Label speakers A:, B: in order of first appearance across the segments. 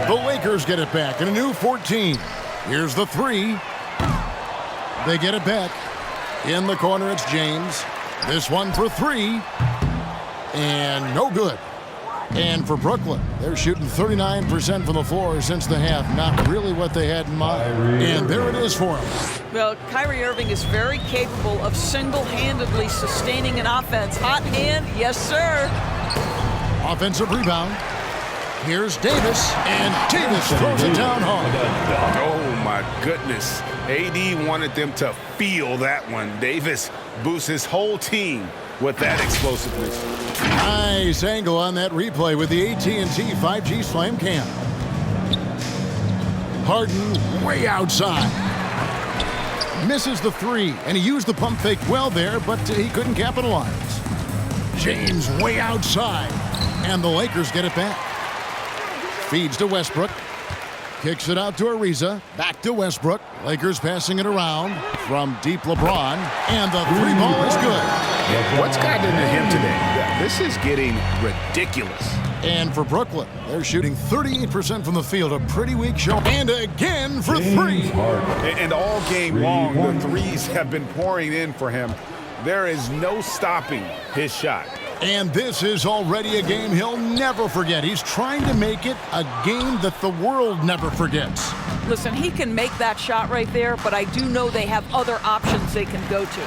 A: The Lakers get it back in a new 14. Here's the three. They get it back. In the corner, it's James. This one for three. And no good. And for Brooklyn, they're shooting 39% from the floor since the half. Not really what they had in mind. And there it is for them.
B: Well, Kyrie Irving is very capable of single-handedly sustaining an offense. Hot hand, yes, sir.
A: Offensive rebound. Here's Davis, and Davis throws it down hard.
C: Oh, my goodness. AD wanted them to feel that one. Davis boosts his whole team with that explosiveness.
A: Nice angle on that replay with the AT&T 5G Slam Cam. Harden way outside. Misses the three, and he used the pump fake well there, but he couldn't capitalize. James way outside, and the Lakers get it back. Feeds to Westbrook. Kicks it out to Ariza. Back to Westbrook. Lakers passing it around from deep LeBron. And the three ball is good.
C: What's gotten into him today? This is getting ridiculous.
A: And for Brooklyn, they're shooting 38% from the field. A pretty weak show. And again for three.
C: And all game long, the threes have been pouring in for him. There is no stopping his shot.
A: And this is already a game he'll never forget. He's trying to make it a game that the world never forgets.
B: Listen, he can make that shot right there, but I do know they have other options they can go to.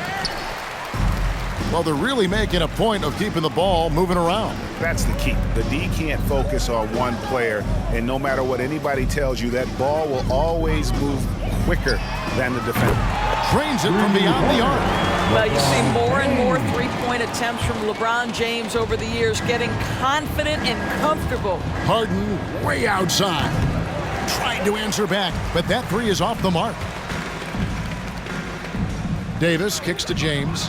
A: Well, they're really making a point of keeping the ball moving around.
C: That's the key. The D can't focus on one player, and no matter what anybody tells you, that ball will always move quicker than the defender.
A: Trains it from beyond the arc.
B: Well, you see more and more three-point attempts from LeBron James over the years, getting confident and comfortable.
A: Harden way outside. Trying to answer back, but that three is off the mark. Davis kicks to James.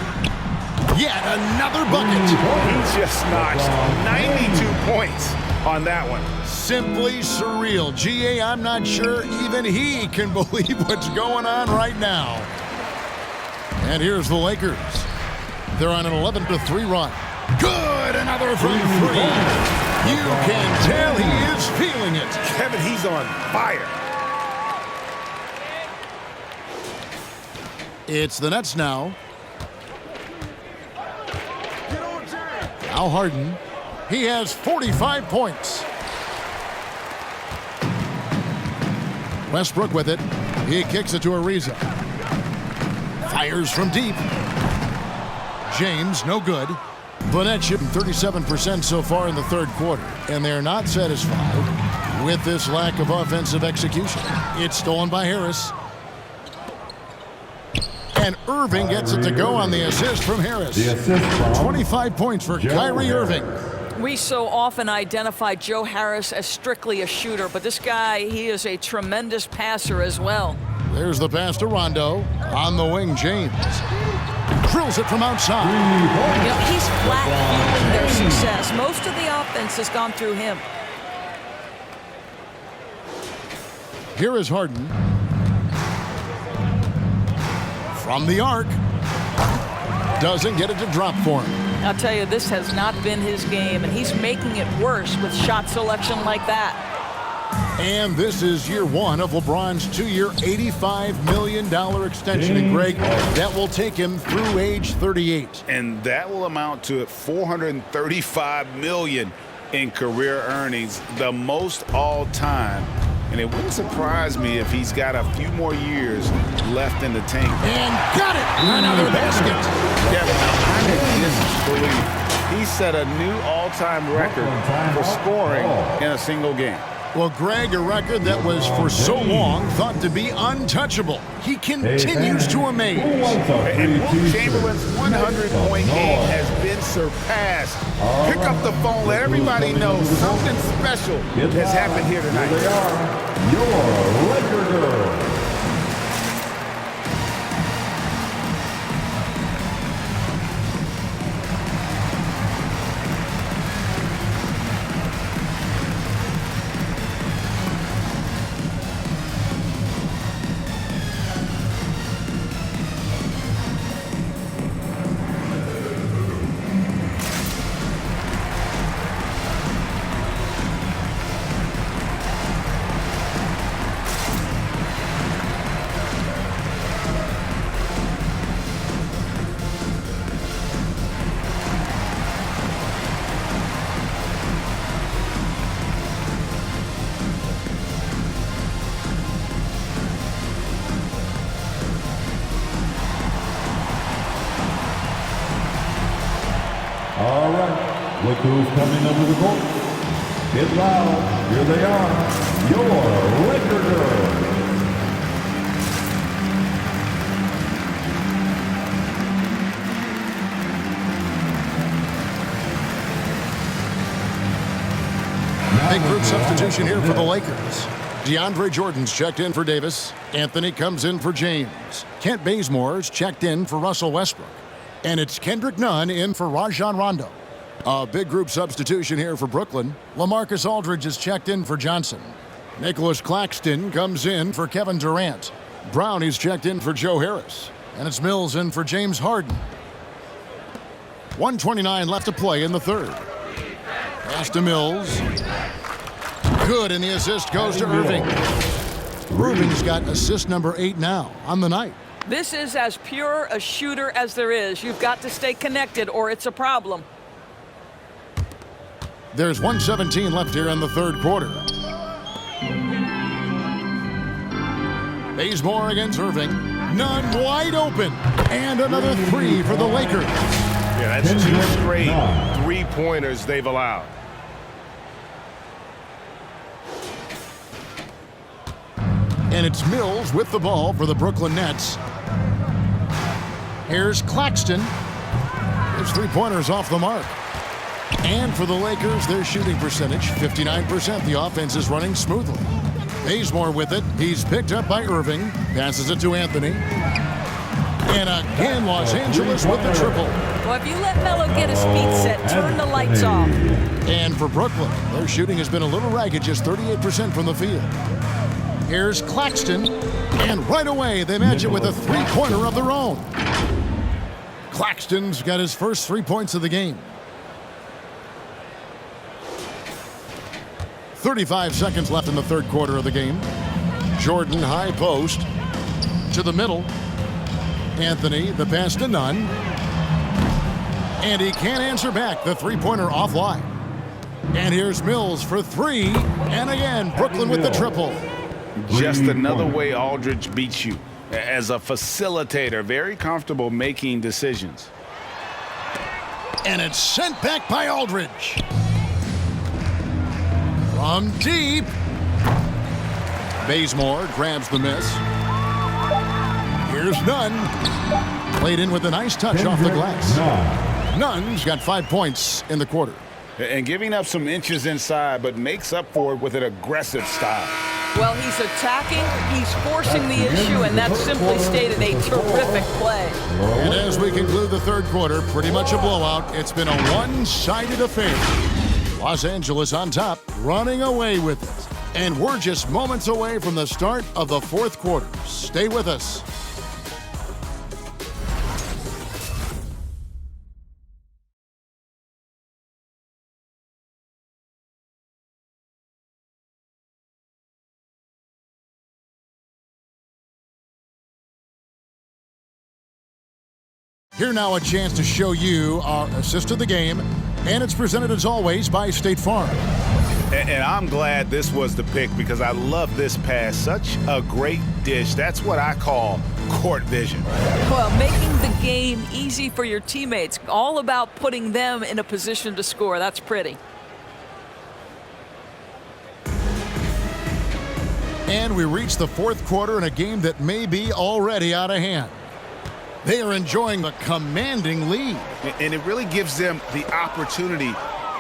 A: Yet another bucket.
C: He just notched 92 points on that one.
A: Simply surreal. GA, I'm not sure even he can believe what's going on right now. And here's the Lakers. They're on an 11-3 run. Good, another from three. You can tell he is feeling it.
C: Kevin, he's on fire.
A: It's the Nets now. Al Harden. He has 45 points. Westbrook with it. He kicks it to Ariza. Fires from deep. James, no good. The Nets shooting 37% so far in the third quarter, and they're not satisfied with this lack of offensive execution. It's stolen by Harris. And Irving gets it to go on the assist from Harris. 25 points for Kyrie Irving.
B: We so often identify Joe Harris as strictly a shooter, but this guy, he is a tremendous passer as well.
A: There's the pass to Rondo. On the wing, James. Drills it from outside.
B: You know, he's flat fueling their success. Most of the offense has gone through him.
A: Here is Harden. From the arc. Doesn't get it to drop for him.
B: I'll tell you, this has not been his game, and he's making it worse with shot selection like that.
A: And this is year one of LeBron's two-year, $85 million extension. And Greg, that will take him through age 38.
C: And that will amount to $435 million in career earnings, the most all time. And it wouldn't surprise me if he's got a few more years left in the tank.
A: And got it! Another basket.
C: Kevin, I disbelieve he set a new all-time record for scoring in a single game.
A: Well, Greg, a record that was for so long thought to be untouchable. He continues to amaze.
C: And Wilt Chamberlain's 100-point game has been surpassed. Pick up the phone, let everybody know something special has happened here tonight.
D: They are your Laker girls. coming under the court. Get loud. Here they are. Your Laker Girls.
A: Big group substitution here for the Lakers. DeAndre Jordan's checked in for Davis. Anthony comes in for James. Kent Bazemore's checked in for Russell Westbrook. And it's Kendrick Nunn in for Rajon Rondo. A big group substitution here for Brooklyn. LaMarcus Aldridge is checked in for Johnson. Nicholas Claxton comes in for Kevin Durant. Brownie's checked in for Joe Harris. And it's Mills in for James Harden. 1:29 left to play in the third. Pass to Mills. Good, and the assist goes to Irving. Irving's got assist number 8 now on the night.
B: This is as pure a shooter as there is. You've got to stay connected or it's a problem.
A: There's 1:17 left here in the third quarter. Bazemore against Irving. Nunn wide open. And another three for the Lakers.
E: Yeah, that's 2 straight three-pointers they've allowed.
A: And it's Mills with the ball for the Brooklyn Nets. Here's Claxton. His three-pointers off the mark. And for the Lakers, their shooting percentage, 59%. The offense is running smoothly. Bazemore with it. He's picked up by Irving. Passes it to Anthony. And again, Los Angeles with the triple.
B: Well, if you let Melo get his feet set, turn the lights off.
A: And for Brooklyn, their shooting has been a little ragged, just 38% from the field. Here's Claxton, and right away they match it with a three-pointer of their own. Claxton's got his first 3 points of the game. 35 seconds left in the third quarter of the game. Jordan high post to the middle. Anthony, the pass to Nunn. And he can't answer back. The three-pointer offline. And here's Mills for three. And again, Brooklyn with the triple.
C: Just another way Aldridge beats you. As a facilitator, very comfortable making decisions.
A: And it's sent back by Aldridge. From deep. Bazemore grabs the miss. Here's Nunn. Played in with a nice touch off the glass. Nunn's got 5 points in the quarter.
C: And giving up some inches inside, but makes up for it with an aggressive style.
B: Well, he's attacking, he's forcing the issue, and that's simply stated a terrific play.
A: And as we conclude the third quarter, pretty much a blowout. It's been a one-sided affair. Los Angeles on top, running away with it. And we're just moments away from the start of the fourth quarter. Stay with us. Here now a chance to show you our assist of the game, and it's presented as always by State Farm.
C: And I'm glad this was the pick because I love this pass. Such a great dish. That's what I call court vision.
B: Well, making the game easy for your teammates. All about putting them in a position to score. That's pretty.
A: And we reach the fourth quarter in a game that may be already out of hand. They are enjoying a commanding lead.
C: And it really gives them the opportunity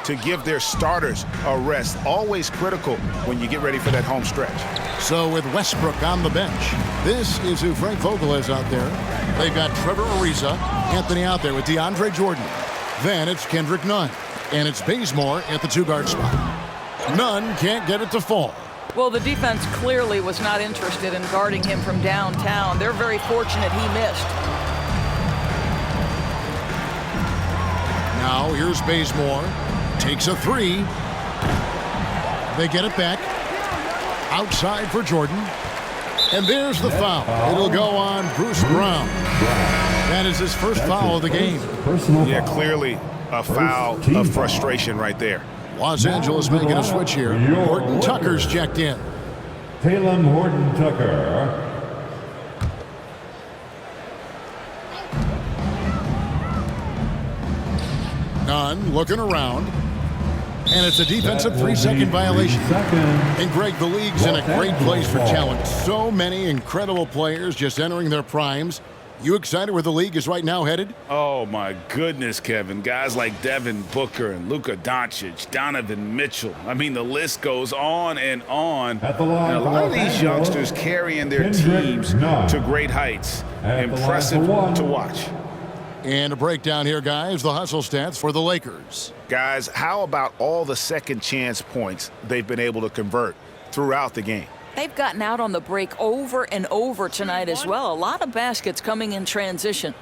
C: to give their starters a rest. Always critical when you get ready for that home stretch.
A: So with Westbrook on the bench, this is who Frank Vogel is out there. They've got Trevor Ariza, Anthony out there with DeAndre Jordan. Then it's Kendrick Nunn, and it's Bazemore at the two-guard spot. Nunn can't get it to fall.
B: Well, the defense clearly was not interested in guarding him from downtown. They're very fortunate he missed.
A: Now here's Bazemore. Takes a three. They get it back. Outside for Jordan. And there's the foul. It'll go on Bruce Brown. That is his first foul of the game.
C: Yeah, clearly a foul of frustration right there.
A: Los Angeles making a switch here. Horton Tucker's checked in.
D: Taylor Horton Tucker.
A: Nunn looking around. And it's a defensive 3-second violation. And Greg, the league's in a great place for talent. So many incredible players just entering their primes. You excited where the league is right now headed?
C: Oh, my goodness, Kevin. Guys like Devin Booker and Luka Doncic, Donovan Mitchell. I mean, the list goes on and on. And a lot of these youngsters carrying their teams to great heights. Impressive to watch.
A: And a breakdown here, guys. The hustle stats for the Lakers.
C: Guys, how about all the second chance points they've been able to convert throughout the game?
B: They've gotten out on the break over and over tonight as well. A lot of baskets coming in transition.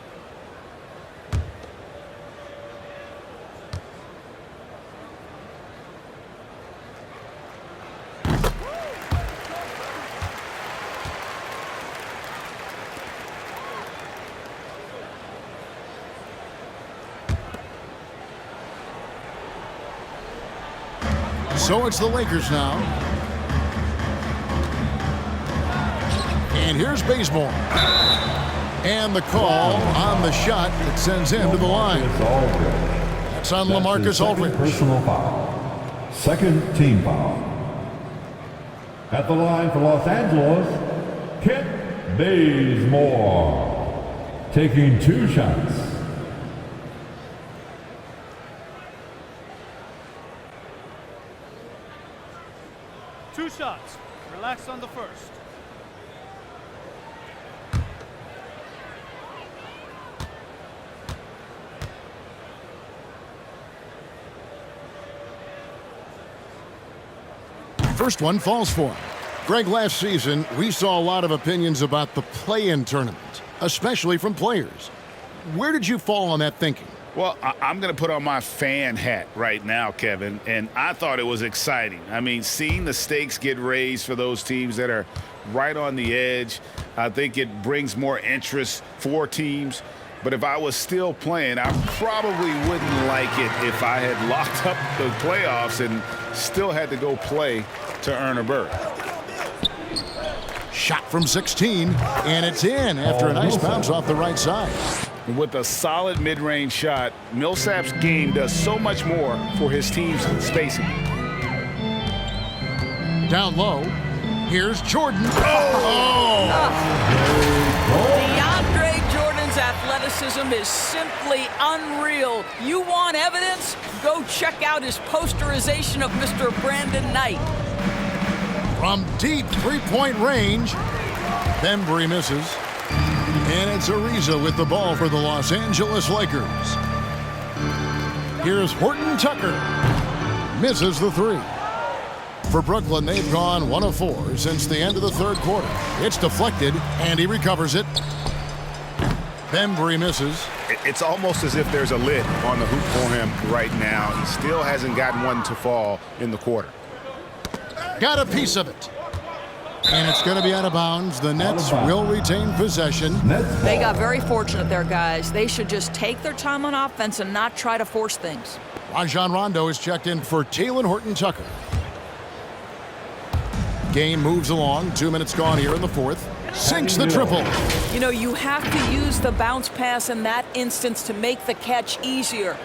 A: So it's the Lakers now. And here's Bazemore. And the call on the shot that sends him to the line. That's on LaMarcus Aldridge.
D: Personal foul. Second team foul. At the line for Los Angeles, Kent Bazemore. Taking 2 shots.
F: Two shots. Relax on the first.
A: First one falls for him. Greg, last season, we saw a lot of opinions about the play-in tournament, especially from players. Where did you fall on that thinking?
C: Well, I'm going to put on my fan hat right now, Kevin, and I thought it was exciting. I mean, seeing the stakes get raised for those teams that are right on the edge, I think it brings more interest for teams. But if I was still playing, I probably wouldn't like it if I had locked up the playoffs and still had to go play to earn a berth.
A: Shot from 16, and it's in after a nice bounce off the right side.
C: With a solid mid-range shot, Millsap's game does so much more for his team's spacing.
A: Down low, here's Jordan.
B: DeAndre Jordan's athleticism is simply unreal. You want evidence? Go check out his posterization of Mr. Brandon Knight.
A: From deep three-point range, Bembry misses. And it's Ariza with the ball for the Los Angeles Lakers. Here's Horton Tucker. Misses the 3. For Brooklyn, they've gone 1 of 4 since the end of the third quarter. It's deflected, and he recovers it. Bembry misses.
C: It's almost as if there's a lid on the hoop for him right now. He still hasn't gotten one to fall in the quarter.
A: Got a piece of it. And it's going to be out of bounds. The Nets will retain possession.
B: They got very fortunate there, guys. They should just take their time on offense and not try to force things.
A: Rajon Rondo is checked in for Talen Horton-Tucker. Game moves along. 2 minutes gone here in the fourth. Sinks the triple.
B: You know, you have to use the bounce pass in that instance to make the catch easier.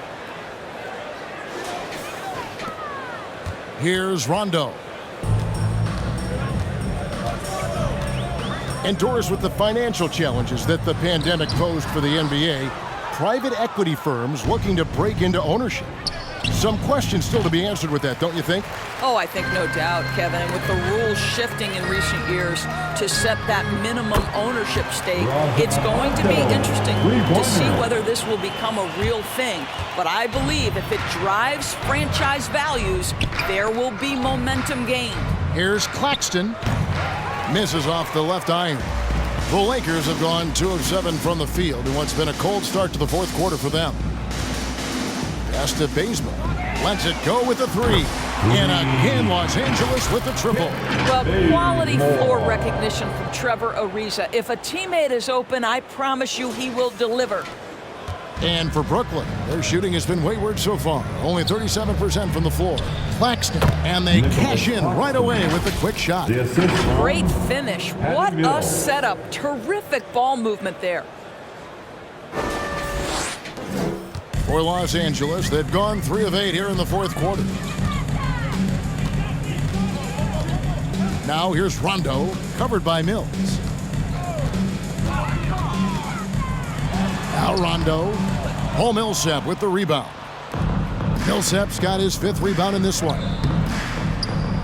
A: Here's Rondo. Endorsed with the financial challenges that the pandemic posed for the NBA, private equity firms looking to break into ownership. Some questions still to be answered with that, don't you think?
B: Oh, I think no doubt, Kevin. And with the rules shifting in recent years to set that minimum ownership stake, it's going to be interesting to see whether this will become a real thing. But I believe if it drives franchise values, there will be momentum gained.
A: Here's Claxton. Misses off the left iron. The Lakers have gone 2 of 7 from the field in what's been a cold start to the fourth quarter for them. Pass to Bazemore. Lets it go with the 3. And again, Los Angeles with the triple.
B: Well, quality floor recognition from Trevor Ariza. If a teammate is open, I promise you he will deliver.
A: And for Brooklyn, their shooting has been wayward so far. Only 37% from the floor. Claxton, and they cash in right away with a quick shot.
B: Great finish. What a setup. Terrific ball movement there.
A: For Los Angeles, they've gone 3 of 8 here in the fourth quarter. Now here's Rondo, covered by Mills. Now Rondo. Paul Millsap with the rebound. Millsap's got his 5th rebound in this one.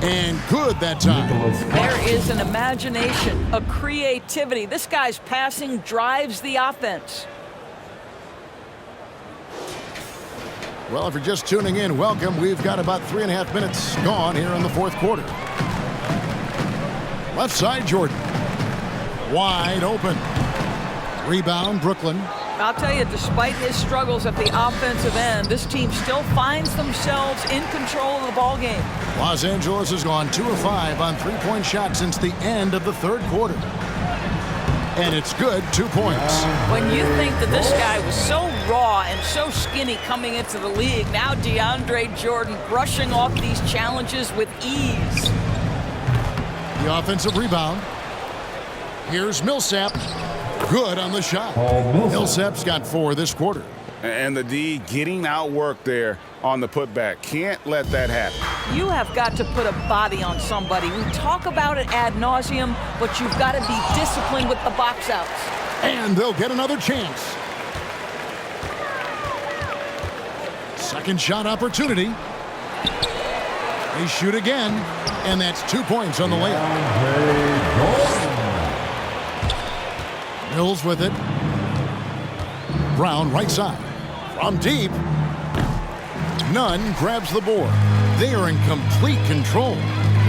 A: And good that time.
B: There is an imagination, a creativity. This guy's passing drives the offense.
A: Well, if you're just tuning in, welcome. We've got about 3.5 minutes gone here in the 4th quarter. Left side, Jordan. Wide open. Rebound, Brooklyn.
B: I'll tell you, despite his struggles at the offensive end, this team still finds themselves in control of the ball game.
A: Los Angeles has gone 2 of 5 on 3-point shots since the end of the 3rd quarter. And it's good, 2 points.
B: When you think that this guy was so raw and so skinny coming into the league, now DeAndre Jordan brushing off these challenges with ease.
A: The offensive rebound. Here's Millsap. Good on the shot. Millsap's got 4 this quarter.
C: And the D getting outworked there on the putback. Can't let that happen.
B: You have got to put a body on somebody. We talk about it ad nauseum, but you've got to be disciplined with the box outs.
A: And they'll get another chance. Second shot opportunity. They shoot again, and that's 2 points on the layup. Mills with it. Brown right side. From deep. Nunn grabs the board. They are in complete control.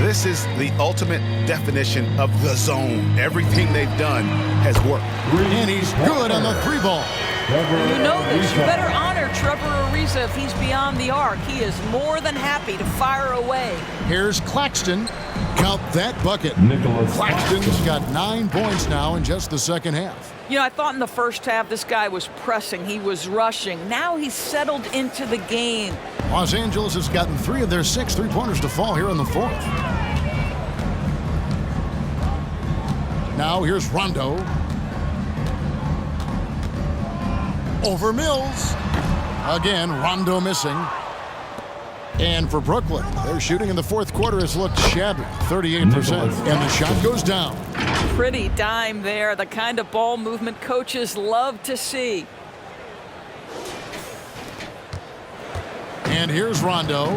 C: This is the ultimate definition of the zone. Everything they've done has worked.
A: And he's good on the 3 ball.
B: You know this. You better honor Trevor Ariza if he's beyond the arc. He is more than happy to fire away.
A: Here's Claxton. Count that bucket. Claxton's got 9 points now in just the second half.
B: You know, I thought in the first half this guy was pressing. He was rushing. Now he's settled into the game.
A: Los Angeles has gotten 3 of their 6 3-pointers to fall here in the 4th. Now here's Rondo. Over Mills. Again, Rondo missing. And for Brooklyn, their shooting in the 4th quarter has looked shabby, 38%. And the shot goes down.
B: Pretty dime there, the kind of ball movement coaches love to see.
A: And here's Rondo.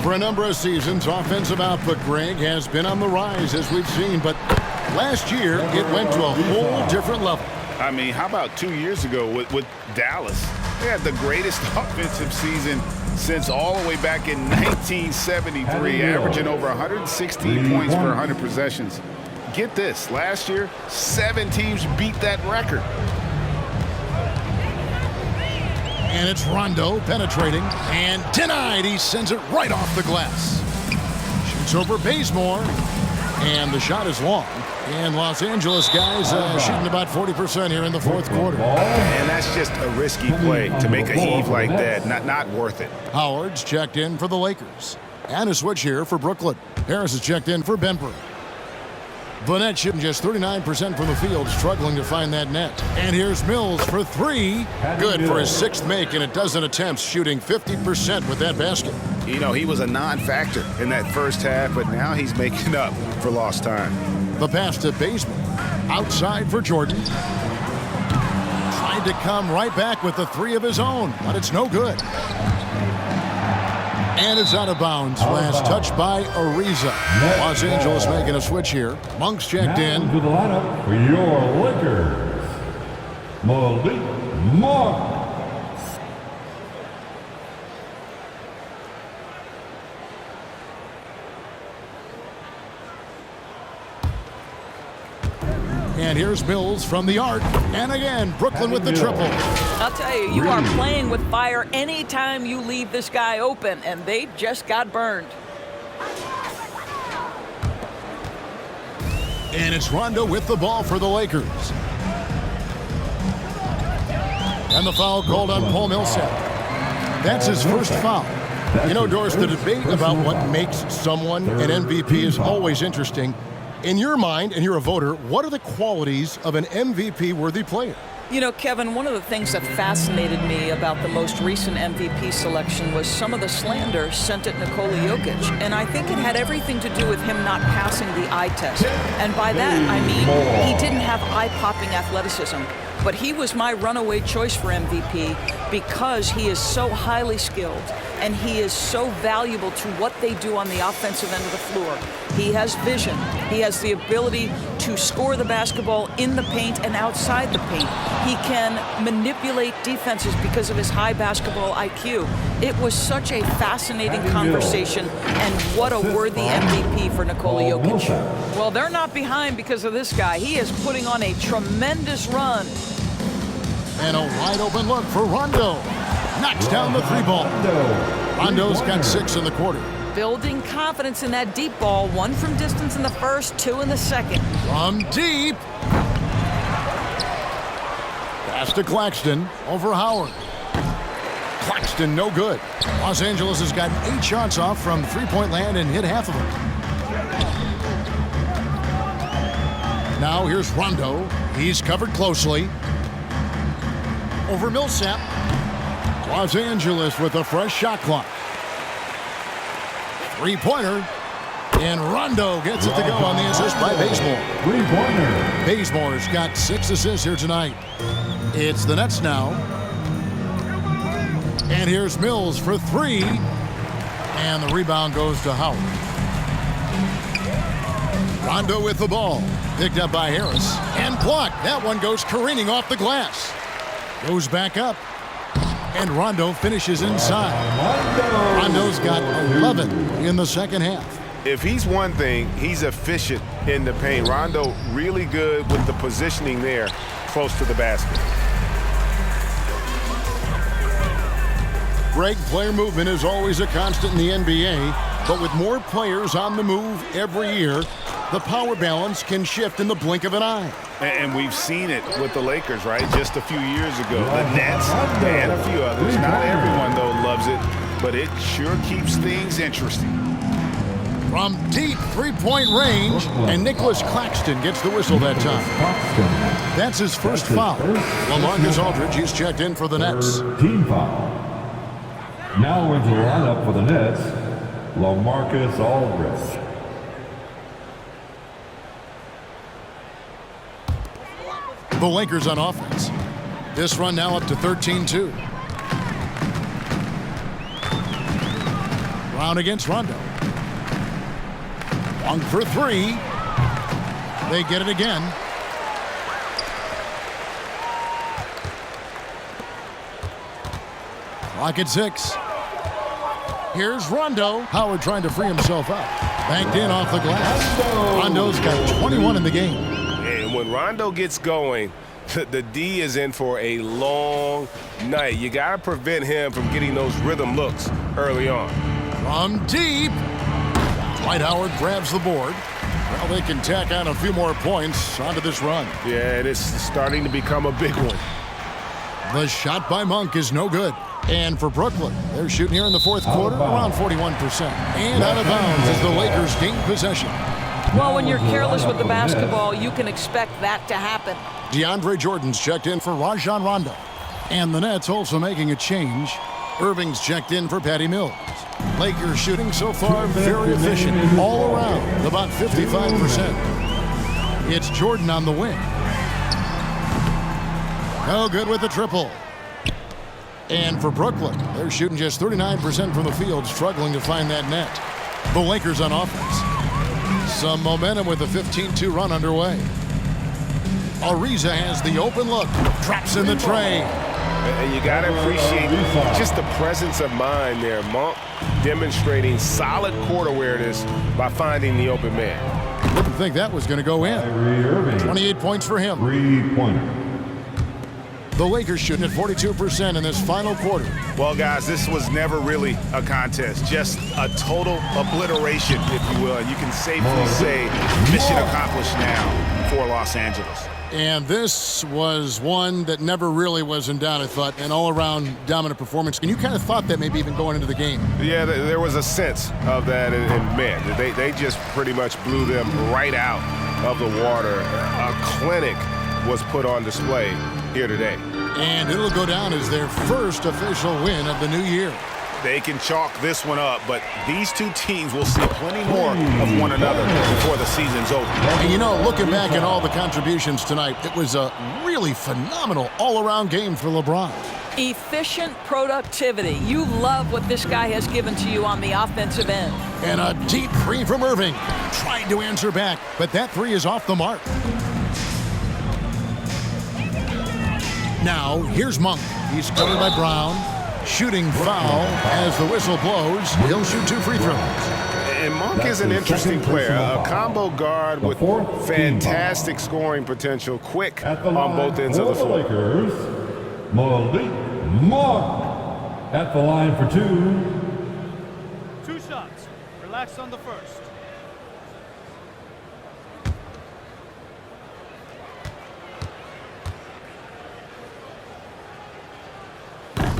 A: For a number of seasons, offensive output, Greg, has been on the rise, as we've seen. But last year, it went to a whole different level.
C: I mean, how about 2 years ago with Dallas? They had the greatest offensive season since all the way back in 1973, averaging over 116 points per 100 possessions. Get this, last year, 7 teams beat that record.
A: And it's Rondo penetrating and denied. He sends it right off the glass. Shoots over Bazemore, and the shot is long. And Los Angeles guys shooting about 40% here in the 4th quarter.
C: And that's just a risky play to make a heave like that. Not worth it.
A: Howard's checked in for the Lakers. And a switch here for Brooklyn. Harris is checked in for Benford. Vanette shooting just 39% from the field, struggling to find that net. And here's Mills for 3. Good for his 6th make in a dozen attempts, shooting 50% with that basket.
C: You know, he was a non-factor in that first half, but now he's making up for lost time.
A: The pass to Bazemore. Outside for Jordan. Tried to come right back with the 3 of his own, but it's no good. And it's out of bounds. Last touch by Ariza. Los Angeles making a switch here. Monk's checked in.
D: To the lineup for your Lakers, Malik Monk.
A: And here's Mills from the arc. And again, Brooklyn with the triple.
B: I'll tell you, you are playing with fire anytime you leave this guy open, and they just got burned.
A: And it's Rondo with the ball for the Lakers. And the foul called on Paul Millsap. That's his first foul. You know, Doris, the debate about what makes someone an MVP is always interesting. In your mind, and you're a voter, what are the qualities of an MVP-worthy player?
B: You know, Kevin, one of the things that fascinated me about the most recent MVP selection was some of the slander sent at Nikola Jokic. And I think it had everything to do with him not passing the eye test. And by that, I mean he didn't have eye-popping athleticism. But he was my runaway choice for MVP because he is so highly skilled and he is so valuable to what they do on the offensive end of the floor. He has vision. He has the ability to score the basketball in the paint and outside the paint. He can manipulate defenses because of his high basketball IQ. It was such a fascinating conversation, and what a worthy MVP for Nikola Jokic. Well, they're not behind because of this guy. He is putting on a tremendous run.
A: And a wide open look for Rondo. Knocks down the three ball. Rondo's got 6 in the quarter.
B: Building confidence in that deep ball. 1 from distance in the first, 2 in the second.
A: From deep. Pass to Claxton over Howard. Claxton no good. Los Angeles has gotten 8 shots off from three-point land and hit half of them. Now here's Rondo. He's covered closely. Over Millsap. Los Angeles with a fresh shot clock. Three-pointer. And Rondo gets it to go on the assist by Bazemore.
D: Three-pointer.
A: Bazemore's got 6 assists here tonight. It's the Nets now. And here's Mills for 3. And the rebound goes to Howard. Rondo with the ball. Picked up by Harris. And blocked. That one goes careening off the glass. Goes back up. And Rondo finishes inside. Rondo's got 11 in the second half.
E: If he's one thing, he's efficient in the paint. Rondo really good with the positioning there close to the basket.
A: Greg, player movement is always a constant in the NBA, but with more players on the move every year, the power balance can shift in the blink of an eye.
C: And we've seen it with the Lakers, right? Just a few years ago. The Nets and a few others. Not everyone, though, loves it, but it sure keeps things interesting.
A: From deep three-point range, and Nicholas Claxton gets the whistle that time. That's his first foul. LaMarcus Aldridge, he's checked in for the Nets.
D: Team foul. Now into the lineup for the Nets, LaMarcus Aldridge.
A: The Lakers on offense. This run now up to 13-2. Brown against Rondo. Long for 3. They get it again. Clock at 6. Here's Rondo. Howard trying to free himself up. Banked in off the glass. Rondo's got 21 in the game.
E: And when Rondo gets going, the D is in for a long night. You got to prevent him from getting those rhythm looks early on.
A: From deep. Dwight Howard grabs the board. Well, they can tack on a few more points onto this run.
E: Yeah, it is starting to become a big one.
A: The shot by Monk is no good. And for Brooklyn, they're shooting here in the fourth quarter around 41%. And out of bounds as the Lakers gain possession.
B: Well, when you're careless with the basketball, you can expect that to happen.
A: DeAndre Jordan's checked in for Rajon Rondo. And the Nets also making a change. Irving's checked in for Patty Mills. Lakers shooting so far very efficient all around, about 55%. It's Jordan on the wing. No good with the triple. And for Brooklyn, they're shooting just 39% from the field, struggling to find that net. The Lakers on offense. Some momentum with a 15-2 run underway. Ariza has the open look. Traps in the tray.
E: And you got to appreciate just the presence of mind there. Monk demonstrating solid court awareness by finding the open man.
A: Didn't think that was going to go in. 28 points for him.
D: Three-pointer.
A: The Lakers shooting at 42% in this final quarter.
C: Well, guys, this was never really a contest. Just a total obliteration, if you will. And you can safely say mission accomplished now for Los Angeles.
A: And this was one that never really was in doubt, I thought, an all-around dominant performance. And you kind of thought that maybe even going into the game.
E: Yeah, there was a sense of that, and man, they just pretty much blew them right out of the water. A clinic was put on display here today.
A: And it'll go down as their first official win of the new year.
C: They can chalk this one up, but these two teams will see plenty more of one another before the season's over.
A: And you know, looking back at all the contributions tonight, it was a really phenomenal all-around game for LeBron.
B: Efficient productivity. You love what this guy has given to you on the offensive end.
A: And a deep three from Irving. Trying to answer back, but that three is off the mark. Now, here's Monk. He's covered by Brown. Shooting foul as the whistle blows. He'll shoot 2 free throws.
C: And Monk is an interesting player, a combo guard with fantastic scoring potential, quick on both ends of the floor.
D: Lakers, Malik Monk at the line for 2.
F: 2 shots. Relax on the first.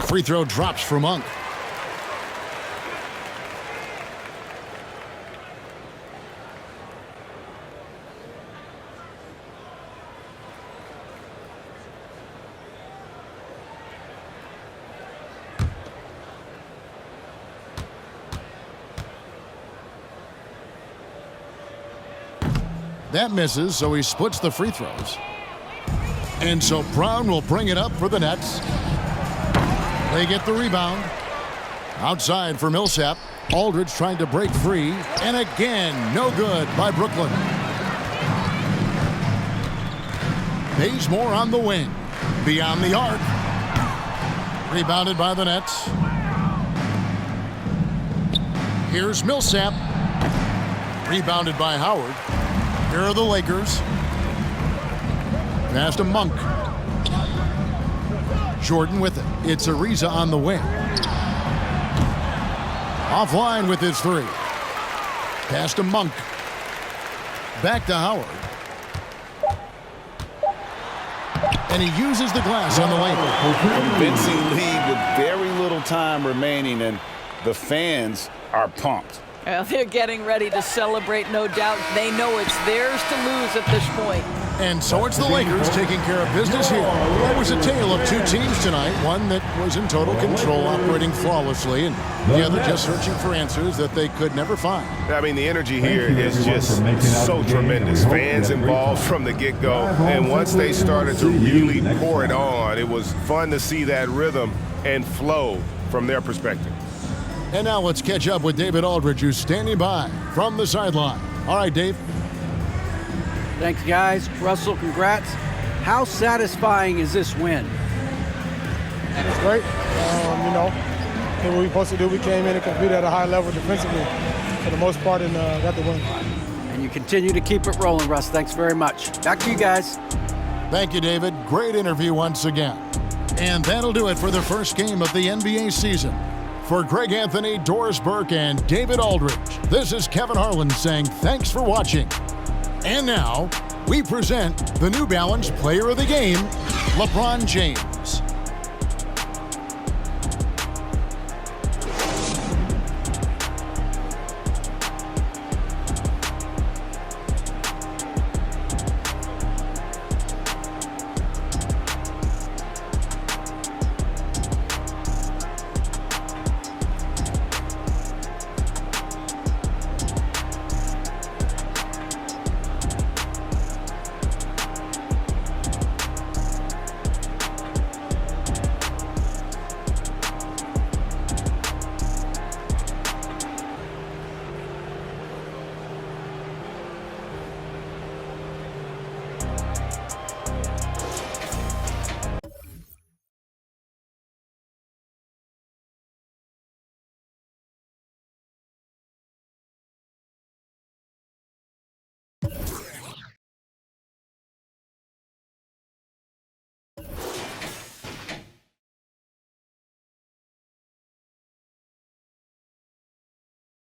A: Free throw drops for Monk. That misses, so he splits the free throws. And so Brown will bring it up for the Nets. They get the rebound. Outside for Millsap. Aldridge trying to break free. And again, no good by Brooklyn. Bazemore on the wing. Beyond the arc. Rebounded by the Nets. Here's Millsap. Rebounded by Howard. Here are the Lakers. Pass to Monk. Jordan with it. It's Ariza on the wing. Offline with his three. Pass to Monk. Back to Howard. And he uses the glass on the lane.
C: Convincing lead with very little time remaining, and the fans are pumped.
B: Well, they're getting ready to celebrate, no doubt. They know it's theirs to lose at this point.
A: And so it's the Lakers taking care of business here. It was a tale of 2 teams tonight. One that was in total control, operating flawlessly, and the other just searching for answers that they could never find.
E: I mean, the energy here is just so tremendous. Fans involved from the get-go, and once they started to really pour it on, it was fun to see that rhythm and flow from their perspective.
A: And now let's catch up with David Aldridge, who's standing by from the sideline. All right, Dave.
G: Thanks, guys. Russell, congrats. How satisfying is this win?
H: It's great. Did what we were supposed to do. We came in and competed at a high level defensively for the most part and got the win.
G: And you continue to keep it rolling, Russ. Thanks very much. Back to you guys.
A: Thank you, David. Great interview once again. And that'll do it for the first game of the NBA season. For Greg Anthony, Doris Burke, and David Aldridge, this is Kevin Harlan saying thanks for watching. And now, we present the New Balance Player of the Game, LeBron James.